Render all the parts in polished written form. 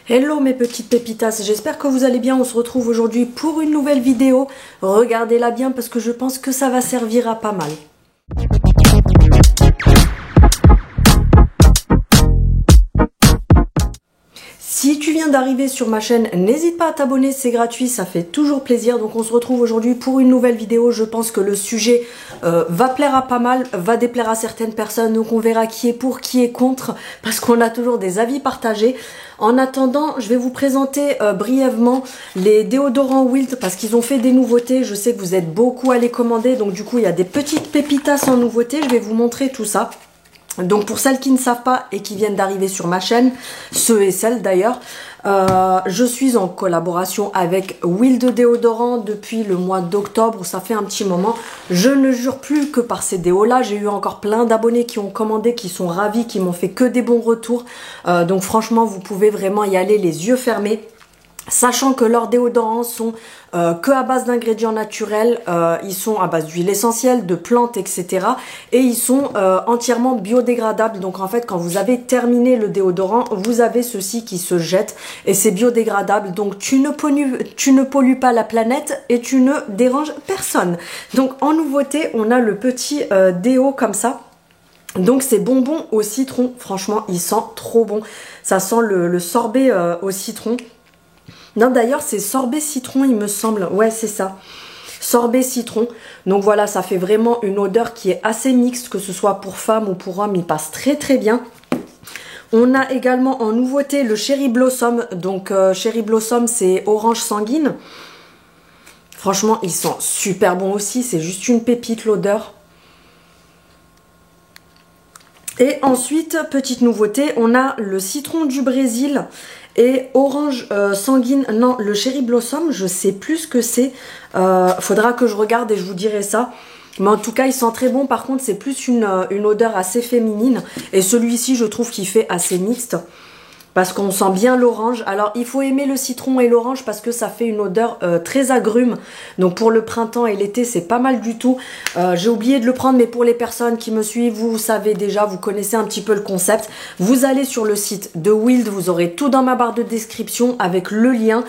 Hello mes petites pépitas, j'espère que vous allez bien. On se retrouve aujourd'hui pour une nouvelle vidéo. Regardez-la bien parce que je pense que ça va servir à pas mal. Si tu viens d'arriver sur ma chaîne, n'hésite pas à t'abonner, c'est gratuit, ça fait toujours plaisir. Donc on se retrouve aujourd'hui pour une nouvelle vidéo. Je pense que le sujet va plaire à pas mal, va déplaire à certaines personnes. Donc on verra qui est pour, qui est contre, parce qu'on a toujours des avis partagés. En attendant, je vais vous présenter brièvement les déodorants Wild parce qu'ils ont fait des nouveautés. Je sais que vous êtes beaucoup à les commander, donc du coup il y a des petites pépitas en nouveauté. Je vais vous montrer tout ça. Donc pour celles qui ne savent pas et qui viennent d'arriver sur ma chaîne, ceux et celles d'ailleurs, je suis en collaboration avec Wild Déodorant depuis le mois d'octobre, ça fait un petit moment. Je ne jure plus que par ces déos là, j'ai eu encore plein d'abonnés qui ont commandé, qui sont ravis, qui m'ont fait que des bons retours. Donc franchement vous pouvez vraiment y aller les yeux fermés. Sachant que leurs déodorants sont que à base d'ingrédients naturels, ils sont à base d'huile essentielle, de plantes, etc. Et ils sont entièrement biodégradables. Donc en fait, quand vous avez terminé le déodorant, vous avez ceci qui se jette et c'est biodégradable. Donc tu ne pollues pas la planète et tu ne déranges personne. Donc en nouveauté, on a le petit déo comme ça. Donc c'est bonbon au citron. Franchement, il sent trop bon. Ça sent le sorbet au citron. Non, d'ailleurs, c'est sorbet citron, il me semble. Ouais, c'est ça. Sorbet citron. Donc voilà, ça fait vraiment une odeur qui est assez mixte, que ce soit pour femme ou pour homme, il passe très très bien. On a également en nouveauté le Cherry Blossom. Donc Cherry Blossom, c'est orange sanguine. Franchement, il sent super bon aussi. C'est juste une pépite, l'odeur. Et ensuite, petite nouveauté, on a le citron du Brésil et orange sanguine. Non, le Cherry Blossom, je sais plus ce que c'est. Faudra que je regarde et je vous dirai ça. Mais en tout cas, il sent très bon. Par contre, c'est plus une odeur assez féminine. Et celui-ci, je trouve qu'il fait assez mixte. Parce qu'on sent bien l'orange. Alors, il faut aimer le citron et l'orange parce que ça fait une odeur très agrume. Donc, pour le printemps et l'été, c'est pas mal du tout. J'ai oublié de le prendre, mais pour les personnes qui me suivent, vous savez déjà, vous connaissez un petit peu le concept. Vous allez sur le site de Wild, vous aurez tout dans ma barre de description avec le lien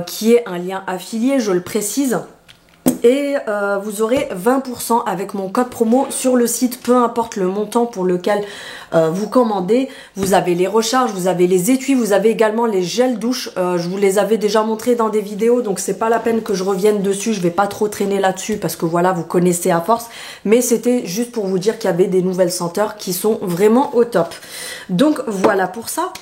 qui est un lien affilié, je le précise. Et vous aurez 20% avec mon code promo sur le site, peu importe le montant pour lequel vous commandez. Vous avez les recharges, vous avez les étuis, vous avez également les gels douche. Je vous les avais déjà montrés dans des vidéos, donc c'est pas la peine que je revienne dessus. Je vais pas trop traîner là-dessus parce que voilà, vous connaissez à force. Mais c'était juste pour vous dire qu'il y avait des nouvelles senteurs qui sont vraiment au top. Donc voilà pour ça.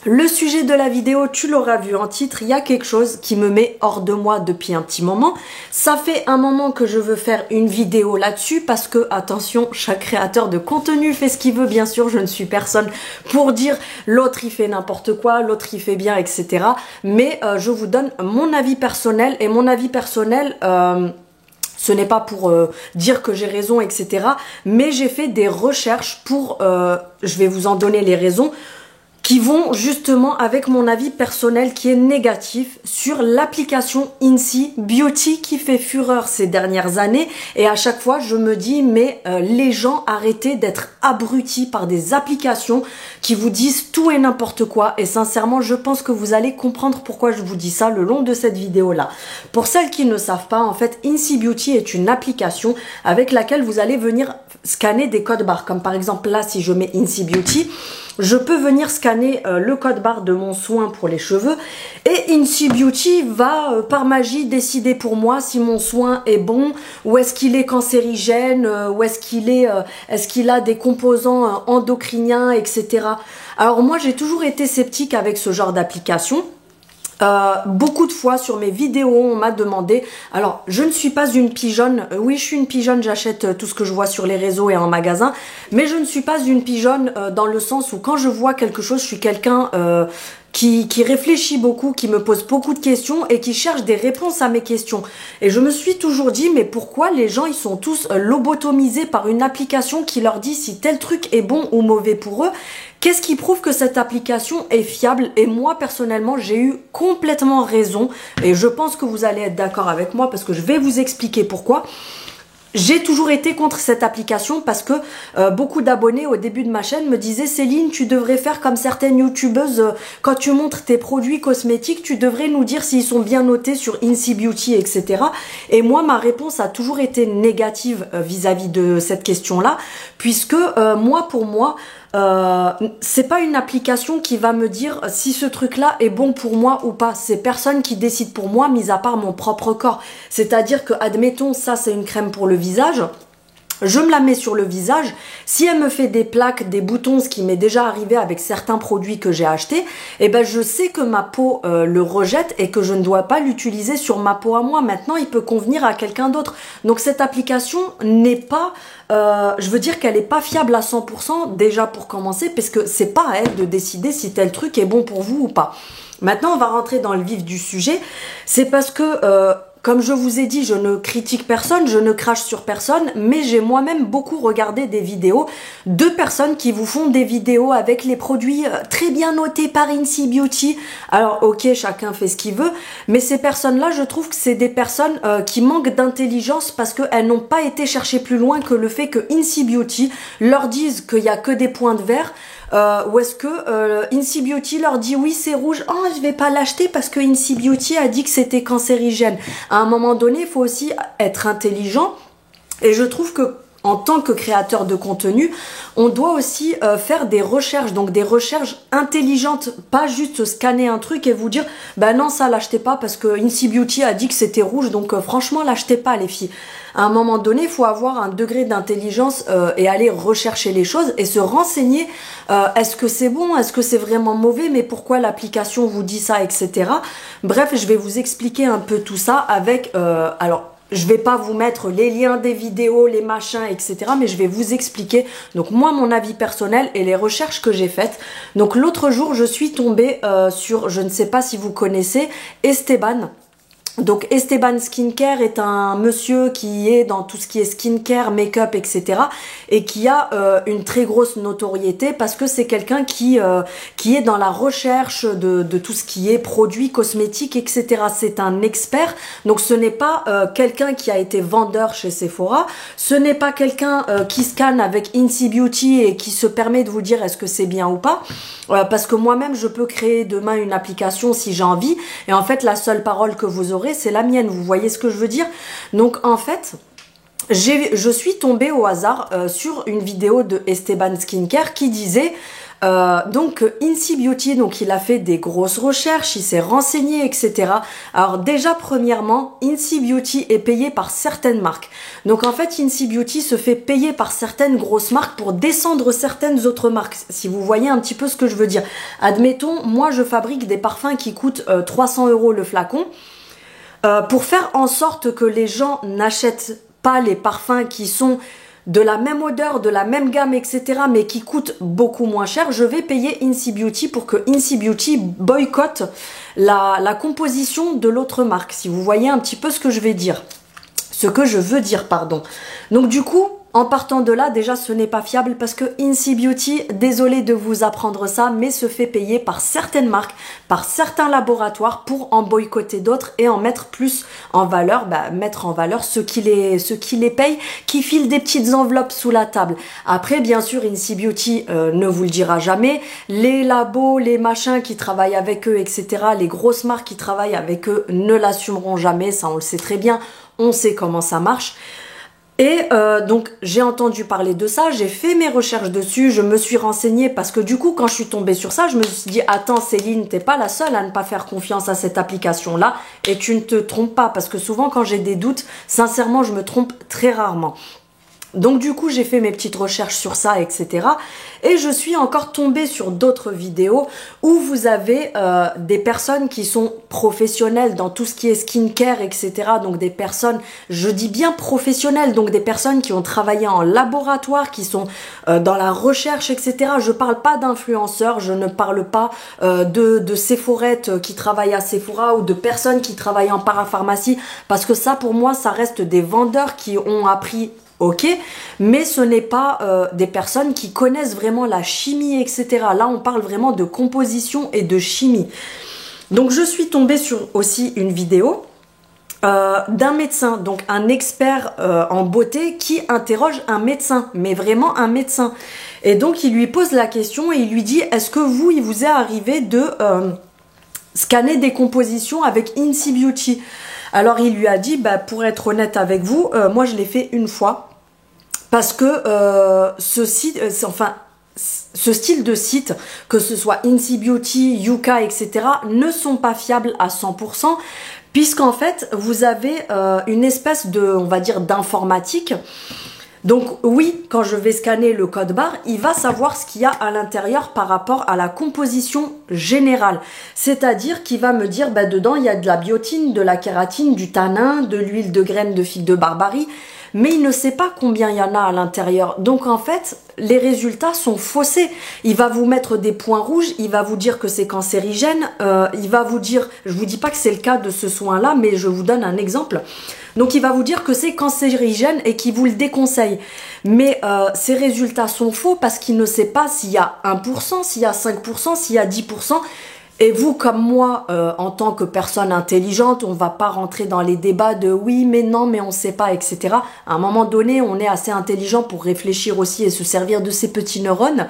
Le sujet de la vidéo, tu l'auras vu en titre, il y a quelque chose qui me met hors de moi depuis un petit moment. Ça fait un moment que je veux faire une vidéo là-dessus parce que, attention, chaque créateur de contenu fait ce qu'il veut, bien sûr. Je ne suis personne pour dire l'autre il fait n'importe quoi, l'autre il fait bien, etc. Mais je vous donne mon avis personnel et mon avis personnel... ce n'est pas pour dire que j'ai raison, etc. Mais j'ai fait des recherches pour... je vais vous en donner les raisons... qui vont justement avec mon avis personnel qui est négatif sur l'application INSEE Beauty qui fait fureur ces dernières années. Et à chaque fois, je me dis, mais les gens, arrêtez d'être abrutis par des applications qui vous disent tout et n'importe quoi. Et sincèrement, je pense que vous allez comprendre pourquoi je vous dis ça le long de cette vidéo-là. Pour celles qui ne savent pas, en fait, INSEE Beauty est une application avec laquelle vous allez venir scanner des codes barres. Comme par exemple là, si je mets INSEE Beauty, je peux venir scanner le code barre de mon soin pour les cheveux et INSEE Beauty va par magie décider pour moi si mon soin est bon, ou est-ce qu'il est cancérigène, ou est-ce qu'il a des composants endocriniens, etc. Alors moi j'ai toujours été sceptique avec ce genre d'application. Beaucoup de fois sur mes vidéos on m'a demandé, alors je ne suis pas une pigeonne, oui je suis une pigeonne, j'achète tout ce que je vois sur les réseaux et en magasin, mais je ne suis pas une pigeonne dans le sens où quand je vois quelque chose, je suis quelqu'un qui réfléchit beaucoup, qui me pose beaucoup de questions et qui cherche des réponses à mes questions. Et je me suis toujours dit, mais pourquoi les gens ils sont tous lobotomisés par une application qui leur dit si tel truc est bon ou mauvais pour eux? Qu'est-ce qui prouve que cette application est fiable? Et moi, personnellement, j'ai eu complètement raison. Et je pense que vous allez être d'accord avec moi parce que je vais vous expliquer pourquoi. j'ai toujours été contre cette application parce que beaucoup d'abonnés au début de ma chaîne me disaient Céline, tu devrais faire comme certaines youtubeuses, quand tu montres tes produits cosmétiques, tu devrais nous dire s'ils sont bien notés sur Incy Beauty, etc. Et moi, ma réponse a toujours été négative vis-à-vis de cette question-là, puisque pour moi, c'est pas une application qui va me dire si ce truc-là est bon pour moi ou pas. C'est personne qui décide pour moi, mis à part mon propre corps. C'est-à-dire que, admettons, ça c'est une crème pour le visage. Je me la mets sur le visage. Si elle me fait des plaques, des boutons, ce qui m'est déjà arrivé avec certains produits que j'ai achetés, eh ben je sais que ma peau le rejette et que je ne dois pas l'utiliser sur ma peau à moi. Maintenant, il peut convenir à quelqu'un d'autre. Donc cette application n'est pas, je veux dire qu'elle n'est pas fiable à 100% déjà pour commencer, parce que c'est pas à elle de décider si tel truc est bon pour vous ou pas. Maintenant, on va rentrer dans le vif du sujet. C'est parce que comme je vous ai dit, je ne critique personne, je ne crache sur personne, mais j'ai moi-même beaucoup regardé des vidéos de personnes qui vous font des vidéos avec les produits très bien notés par Incy Beauty. Alors ok, chacun fait ce qu'il veut, mais ces personnes-là, je trouve que c'est des personnes qui manquent d'intelligence parce qu'elles n'ont pas été chercher plus loin que le fait que Incy Beauty leur dise qu'il n'y a que des points de verre. Ou est-ce que Incy Beauty leur dit oui c'est rouge, oh je vais pas l'acheter parce que Incy Beauty a dit que c'était cancérigène. À un moment donné, il faut aussi être intelligent et je trouve que en tant que créateur de contenu, on doit aussi faire des recherches, donc des recherches intelligentes, pas juste scanner un truc et vous dire bah non ça l'achetez pas parce que Incy Beauty a dit que c'était rouge, donc franchement l'achetez pas les filles. À un moment donné, il faut avoir un degré d'intelligence et aller rechercher les choses et se renseigner. Est-ce que c'est bon? Est-ce que c'est vraiment mauvais? Mais pourquoi l'application vous dit ça, etc. Bref, je vais vous expliquer un peu tout ça avec... alors, je vais pas vous mettre les liens des vidéos, les machins, etc. Mais je vais vous expliquer, donc moi, mon avis personnel et les recherches que j'ai faites. Donc l'autre jour, je suis tombée sur, je ne sais pas si vous connaissez, Esteban. Donc Esteban Skincare est un monsieur qui est dans tout ce qui est skincare, make-up, etc. et qui a une très grosse notoriété parce que c'est quelqu'un qui est dans la recherche de tout ce qui est produits cosmétiques, etc. C'est un expert, donc ce n'est pas quelqu'un qui a été vendeur chez Sephora, ce n'est pas quelqu'un qui scanne avec Incy Beauty et qui se permet de vous dire est-ce que c'est bien ou pas, parce que moi-même je peux créer demain une application si j'ai envie, et en fait la seule parole que vous aurez c'est la mienne, vous voyez ce que je veux dire. Donc en fait je suis tombée au hasard sur une vidéo de Esteban Skincare qui disait donc Incy Beauty, donc il a fait des grosses recherches, il s'est renseigné, etc. Alors déjà premièrement, Incy Beauty est payé par certaines marques. Donc en fait Incy Beauty se fait payer par certaines grosses marques pour descendre certaines autres marques. Si vous voyez un petit peu ce que je veux dire. Admettons, moi je fabrique des parfums qui coûtent 300 € le flacon. Pour faire en sorte que les gens n'achètent pas les parfums qui sont de la même odeur, de la même gamme, etc. mais qui coûtent beaucoup moins cher, je vais payer Incy Beauty pour que Incy Beauty boycotte la composition de l'autre marque. Si vous voyez un petit peu ce que je veux dire. Donc du coup, en partant de là, déjà ce n'est pas fiable parce que Incy Beauty, désolé de vous apprendre ça, mais se fait payer par certaines marques, par certains laboratoires pour en boycotter d'autres et en mettre plus en valeur, mettre en valeur ceux qui les payent, qui filent des petites enveloppes sous la table. Après, bien sûr, Incy Beauty ne vous le dira jamais. Les labos, les machins qui travaillent avec eux, etc., les grosses marques qui travaillent avec eux ne l'assumeront jamais, ça on le sait très bien, on sait comment ça marche. Et donc j'ai entendu parler de ça, j'ai fait mes recherches dessus, je me suis renseignée parce que du coup quand je suis tombée sur ça, je me suis dit attends Céline, t'es pas la seule à ne pas faire confiance à cette application là et tu ne te trompes pas parce que souvent quand j'ai des doutes, sincèrement je me trompe très rarement. Donc du coup j'ai fait mes petites recherches sur ça, etc. Et je suis encore tombée sur d'autres vidéos où vous avez des personnes qui sont professionnelles dans tout ce qui est skincare, etc. Donc des personnes, je dis bien professionnelles, donc des personnes qui ont travaillé en laboratoire, qui sont dans la recherche, etc. Je parle pas d'influenceurs, je ne parle pas de Sephorettes qui travaillent à Sephora ou de personnes qui travaillent en parapharmacie, parce que ça pour moi ça reste des vendeurs qui ont appris. Ok, mais ce n'est pas des personnes qui connaissent vraiment la chimie, etc. Là, on parle vraiment de composition et de chimie. Donc, je suis tombée sur aussi une vidéo d'un médecin, donc un expert en beauté qui interroge un médecin, mais vraiment un médecin. Et donc il lui pose la question et il lui dit, est-ce que vous, il vous est arrivé de scanner des compositions avec Incy Beauty? Alors il lui a dit, bah, pour être honnête avec vous, moi je l'ai fait une fois, parce que ce site, ce style de site, que ce soit Incy Beauty, Yuka, etc., ne sont pas fiables à 100%, puisqu'en fait, vous avez une espèce de, on va dire, d'informatique. Donc oui, quand je vais scanner le code barre, il va savoir ce qu'il y a à l'intérieur par rapport à la composition générale. C'est-à-dire qu'il va me dire, bah, dedans, il y a de la biotine, de la kératine, du tanin, de l'huile de graines de figue de barbarie, mais il ne sait pas combien il y en a à l'intérieur. Donc en fait, les résultats sont faussés. Il va vous mettre des points rouges, il va vous dire que c'est cancérigène, il va vous dire, je vous dis pas que c'est le cas de ce soin-là, mais je vous donne un exemple. Donc il va vous dire que c'est cancérigène et qu'il vous le déconseille. Mais ces résultats sont faux parce qu'il ne sait pas s'il y a 1%, s'il y a 5%, s'il y a 10%. Et vous, comme moi, en tant que personne intelligente, on va pas rentrer dans les débats de oui, mais non, mais on sait pas, etc. À un moment donné, on est assez intelligent pour réfléchir aussi et se servir de ces petits neurones.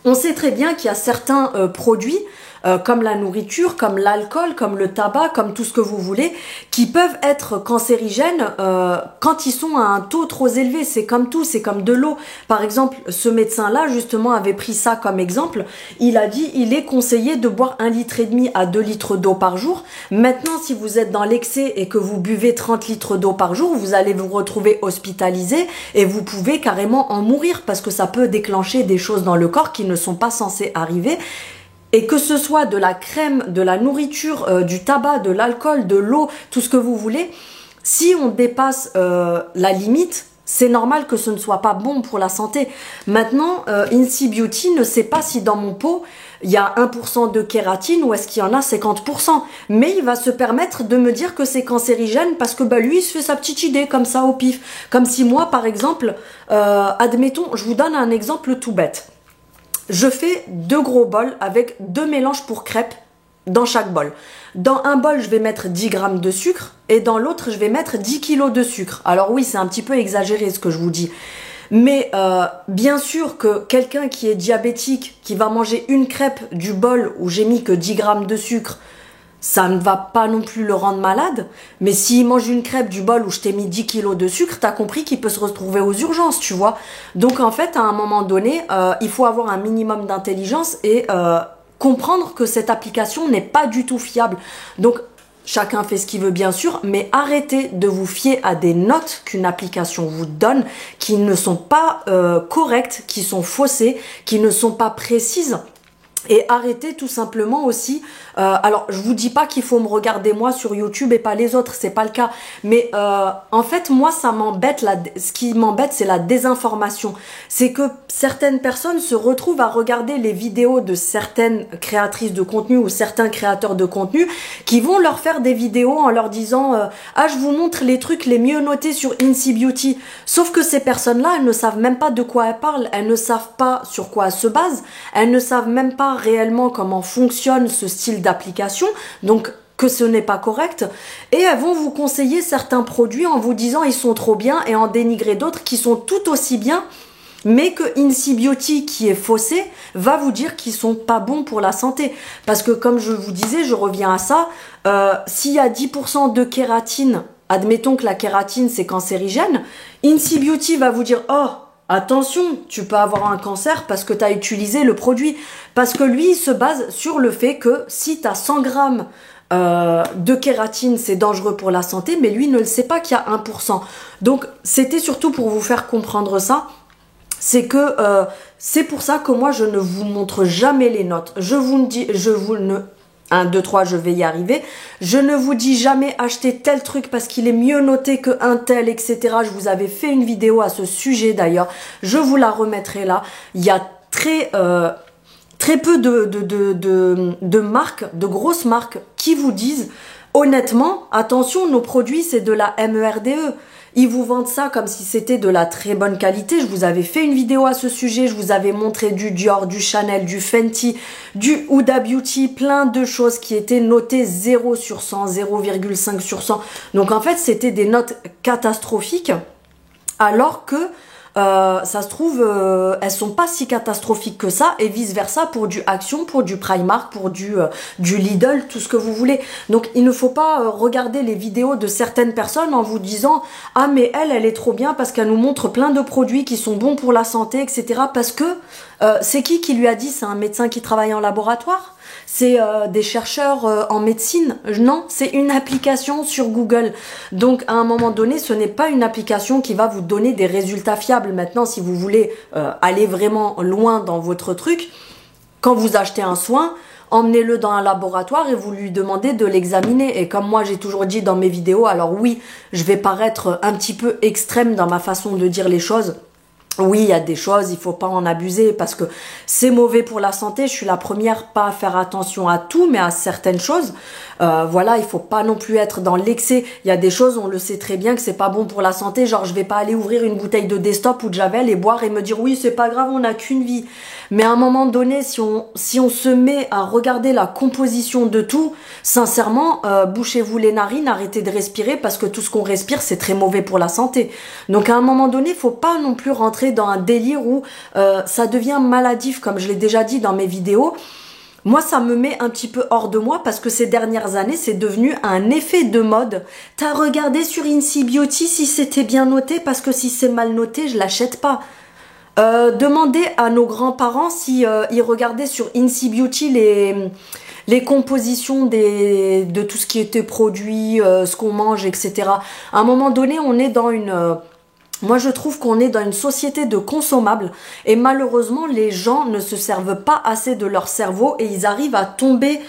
On sait très bien qu'il y a certains produits, comme la nourriture, comme l'alcool, comme le tabac, comme tout ce que vous voulez, qui peuvent être cancérigènes quand ils sont à un taux trop élevé. C'est comme tout, c'est comme de l'eau. Par exemple, ce médecin-là, justement, avait pris ça comme exemple. Il a dit, il est conseillé de boire 1,5 litre à 2 litres d'eau par jour. Maintenant, si vous êtes dans l'excès et que vous buvez 30 litres d'eau par jour, vous allez vous retrouver hospitalisé et vous pouvez carrément en mourir parce que ça peut déclencher des choses dans le corps qui ne sont pas censées arriver. Et que ce soit de la crème, de la nourriture, du tabac, de l'alcool, de l'eau, tout ce que vous voulez, si on dépasse la limite, c'est normal que ce ne soit pas bon pour la santé. Maintenant, Incy Beauty ne sait pas si dans mon pot, il y a 1% de kératine ou est-ce qu'il y en a 50%. Mais il va se permettre de me dire que c'est cancérigène parce que bah, lui, il se fait sa petite idée comme ça au pif. Comme si moi, par exemple, admettons, je vous donne un exemple tout bête. Je fais 2 gros bols avec 2 mélanges pour crêpes dans chaque bol. Dans un bol, je vais mettre 10 grammes de sucre et dans l'autre, je vais mettre 10 kilos de sucre. Alors oui, c'est un petit peu exagéré ce que je vous dis. Mais bien sûr que quelqu'un qui est diabétique, qui va manger une crêpe du bol où j'ai mis que 10 grammes de sucre, ça ne va pas non plus le rendre malade. Mais s'il mange une crêpe du bol où je t'ai mis 10 kilos de sucre, t'as compris qu'il peut se retrouver aux urgences, tu vois. Donc en fait, à un moment donné, il faut avoir un minimum d'intelligence et comprendre que cette application n'est pas du tout fiable. Donc chacun fait ce qu'il veut bien sûr, mais arrêtez de vous fier à des notes qu'une application vous donne qui ne sont pas correctes, qui sont faussées, qui ne sont pas précises. Et arrêtez tout simplement aussi, alors je vous dis pas qu'il faut me regarder moi sur YouTube et pas les autres, c'est pas le cas, mais en fait moi ça m'embête, ce qui m'embête c'est la désinformation, c'est que certaines personnes se retrouvent à regarder les vidéos de certaines créatrices de contenu ou certains créateurs de contenu qui vont leur faire des vidéos en leur disant ah je vous montre les trucs les mieux notés sur Incy Beauty, sauf que ces personnes là elles ne savent même pas de quoi elles parlent, elles ne savent pas sur quoi elles se basent, elles ne savent même pas réellement comment fonctionne ce style d'application, donc que ce n'est pas correct, et elles vont vous conseiller certains produits en vous disant ils sont trop bien et en dénigrer d'autres qui sont tout aussi bien, mais que Incy Beauty qui est faussé va vous dire qu'ils sont pas bons pour la santé, parce que comme je vous disais, je reviens à ça, s'il y a 10% de kératine, admettons que la kératine c'est cancérigène, Incy Beauty va vous dire oh attention, tu peux avoir un cancer parce que tu as utilisé le produit. Parce que lui, il se base sur le fait que si tu as 100 grammes de kératine, c'est dangereux pour la santé, mais lui ne le sait pas qu'il y a 1%. Donc, c'était surtout pour vous faire comprendre ça. C'est que c'est pour ça que moi, je ne vous montre jamais les notes. Je vous dis, 1, 2, 3, je vais y arriver. Je ne vous dis jamais acheter tel truc parce qu'il est mieux noté qu'un tel, etc. Je vous avais fait une vidéo à ce sujet d'ailleurs. Je vous la remettrai là. Il y a très peu de marques, de grosses marques qui vous disent honnêtement, attention, nos produits c'est de la MERDE. Ils vous vendent ça comme si c'était de la très bonne qualité. Je vous avais fait une vidéo à ce sujet. Je vous avais montré du Dior, du Chanel, du Fenty, du Huda Beauty, plein de choses qui étaient notées 0 sur 100, 0,5 sur 100. Donc en fait, c'était des notes catastrophiques. Alors que ça se trouve, elles sont pas si catastrophiques que ça, et vice versa pour du Action, pour du Primark, pour du Lidl, tout ce que vous voulez. Donc il ne faut pas regarder les vidéos de certaines personnes en vous disant ah mais elle est trop bien parce qu'elle nous montre plein de produits qui sont bons pour la santé, etc. Parce que c'est qui lui a dit? C'est un médecin qui travaille en laboratoire? C'est des chercheurs en médecine? Non, c'est une application sur Google. Donc à un moment donné, ce n'est pas une application qui va vous donner des résultats fiables. Maintenant, si vous voulez aller vraiment loin dans votre truc, quand vous achetez un soin, emmenez-le dans un laboratoire et vous lui demandez de l'examiner. Et comme moi j'ai toujours dit dans mes vidéos, alors oui, je vais paraître un petit peu extrême dans ma façon de dire les choses. Oui, il y a des choses, il faut pas en abuser parce que c'est mauvais pour la santé. Je suis la première pas à faire attention à tout, mais à certaines choses. Voilà, il faut pas non plus être dans l'excès. Il y a des choses, on le sait très bien que c'est pas bon pour la santé. Genre, je vais pas aller ouvrir une bouteille de Destop ou de Javel et boire et me dire oui, c'est pas grave, on n'a qu'une vie. Mais à un moment donné, si on se met à regarder la composition de tout, sincèrement, bouchez-vous les narines, arrêtez de respirer parce que tout ce qu'on respire, c'est très mauvais pour la santé. Donc à un moment donné, faut pas non plus rentrer dans un délire où ça devient maladif, comme je l'ai déjà dit dans mes vidéos. Moi, ça me met un petit peu hors de moi parce que ces dernières années, c'est devenu un effet de mode. T'as regardé sur Incy Beauty si c'était bien noté parce que si c'est mal noté, je l'achète pas. Demandez à nos grands-parents si ils regardaient sur Incy Beauty les compositions de tout ce qui était produit, ce qu'on mange, etc. À un moment donné, on est dans une... Moi, je trouve qu'on est dans une société de consommables et malheureusement, les gens ne se servent pas assez de leur cerveau et ils arrivent à tomber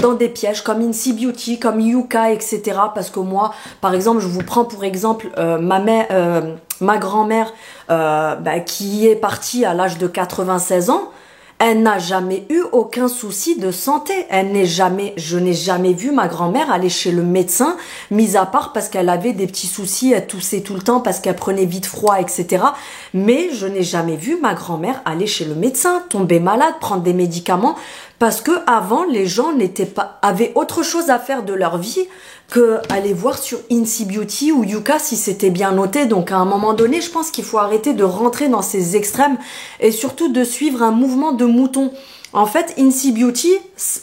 dans des pièges comme Incy Beauty, comme Yuka, etc. Parce que moi, par exemple, je vous prends pour exemple ma grand-mère qui est partie à l'âge de 96 ans. Elle n'a jamais eu aucun souci de santé. Je n'ai jamais vu ma grand-mère aller chez le médecin, mis à part parce qu'elle avait des petits soucis, elle toussait tout le temps parce qu'elle prenait vite froid, etc. Mais je n'ai jamais vu ma grand-mère aller chez le médecin, tomber malade, prendre des médicaments, parce que avant les gens avaient autre chose à faire de leur vie que aller voir sur Incy Beauty ou Yuka si c'était bien noté. Donc à un moment donné, je pense qu'il faut arrêter de rentrer dans ces extrêmes et surtout de suivre un mouvement de moutons. En fait, Incy Beauty,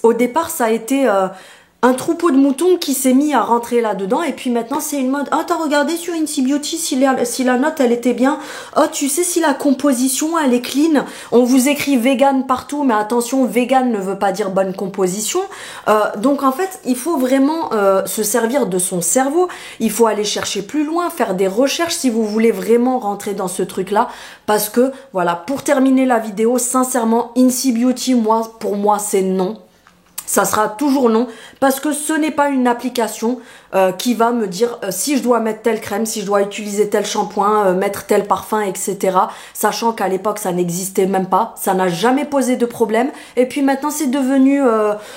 au départ, ça a été un troupeau de moutons qui s'est mis à rentrer là-dedans et puis maintenant c'est une mode. Ah, t'as regardé sur Incy Beauty si la note elle était bien. Oh, tu sais si la composition elle est clean. On vous écrit vegan partout, mais attention, vegan ne veut pas dire bonne composition. Donc en fait, il faut vraiment se servir de son cerveau. Il faut aller chercher plus loin, faire des recherches si vous voulez vraiment rentrer dans ce truc-là. Parce que voilà, pour terminer la vidéo, sincèrement, Incy Beauty, pour moi, c'est non. Ça sera toujours non parce que ce n'est pas une application qui va me dire si je dois mettre telle crème, si je dois utiliser tel shampoing, mettre tel parfum, etc. Sachant qu'à l'époque ça n'existait même pas, ça n'a jamais posé de problème et puis maintenant c'est devenu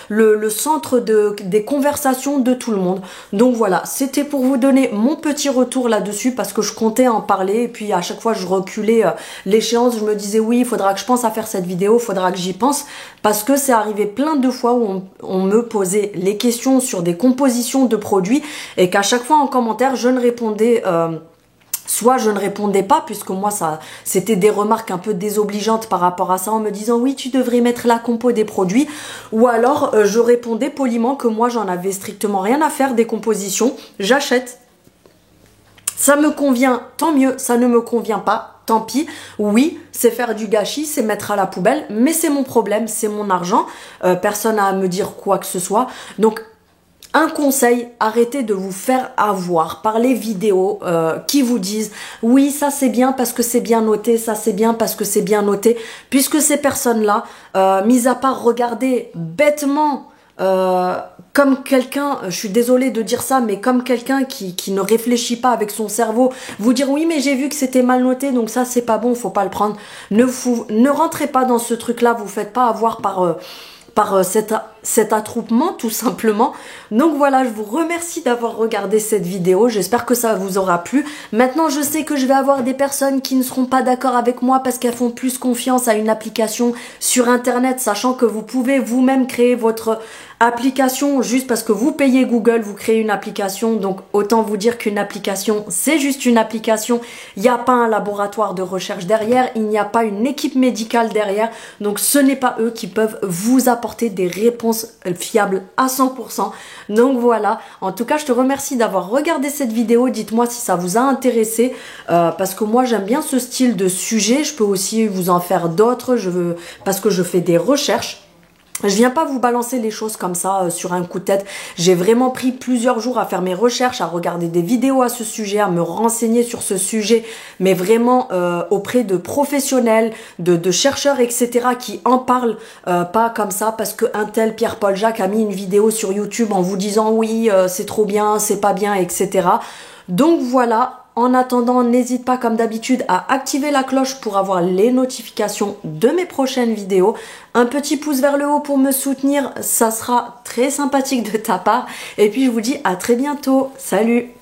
le centre des conversations de tout le monde. Donc voilà, c'était pour vous donner mon petit retour là-dessus parce que je comptais en parler et puis à chaque fois je reculais l'échéance, je me disais oui, il faudra que je pense à faire cette vidéo, il faudra que j'y pense parce que c'est arrivé plein de fois où on me posait les questions sur des compositions de produits et qu'à chaque fois en commentaire je ne répondais soit je ne répondais pas puisque moi ça c'était des remarques un peu désobligeantes par rapport à ça en me disant oui tu devrais mettre la compo des produits ou alors je répondais poliment que moi j'en avais strictement rien à faire des compositions, j'achète, ça me convient tant mieux, ça ne me convient pas tant pis. Oui, c'est faire du gâchis, c'est mettre à la poubelle, mais c'est mon problème, c'est mon argent, personne n'a à me dire quoi que ce soit. Donc un conseil, arrêtez de vous faire avoir par les vidéos qui vous disent oui ça c'est bien parce que c'est bien noté, ça c'est bien parce que c'est bien noté, puisque ces personnes-là, mis à part regarder bêtement comme quelqu'un, je suis désolée de dire ça, mais comme quelqu'un qui ne réfléchit pas avec son cerveau, vous dire oui mais j'ai vu que c'était mal noté donc ça c'est pas bon, faut pas le prendre. Ne rentrez pas dans ce truc là, vous faites pas avoir par cette cet attroupement tout simplement. Donc voilà, je vous remercie d'avoir regardé cette vidéo, j'espère que ça vous aura plu. Maintenant je sais que je vais avoir des personnes qui ne seront pas d'accord avec moi parce qu'elles font plus confiance à une application sur internet, sachant que vous pouvez vous-même créer votre application juste parce que vous payez Google, vous créez une application. Donc autant vous dire qu'une application c'est juste une application, il n'y a pas un laboratoire de recherche derrière, il n'y a pas une équipe médicale derrière, donc ce n'est pas eux qui peuvent vous apporter des réponses fiables à 100%. Donc voilà, en tout cas je te remercie d'avoir regardé cette vidéo, dites-moi si ça vous a intéressé, parce que moi j'aime bien ce style de sujet, je peux aussi vous en faire d'autres, parce que je fais des recherches. Je viens pas vous balancer les choses comme ça sur un coup de tête. J'ai vraiment pris plusieurs jours à faire mes recherches, à regarder des vidéos à ce sujet, à me renseigner sur ce sujet, mais vraiment auprès de professionnels, de chercheurs, etc. qui en parlent, pas comme ça parce que un tel Pierre-Paul Jacques a mis une vidéo sur YouTube en vous disant oui, c'est trop bien, c'est pas bien, etc. Donc voilà. En attendant, n'hésite pas comme d'habitude à activer la cloche pour avoir les notifications de mes prochaines vidéos. Un petit pouce vers le haut pour me soutenir, ça sera très sympathique de ta part. Et puis je vous dis à très bientôt. Salut!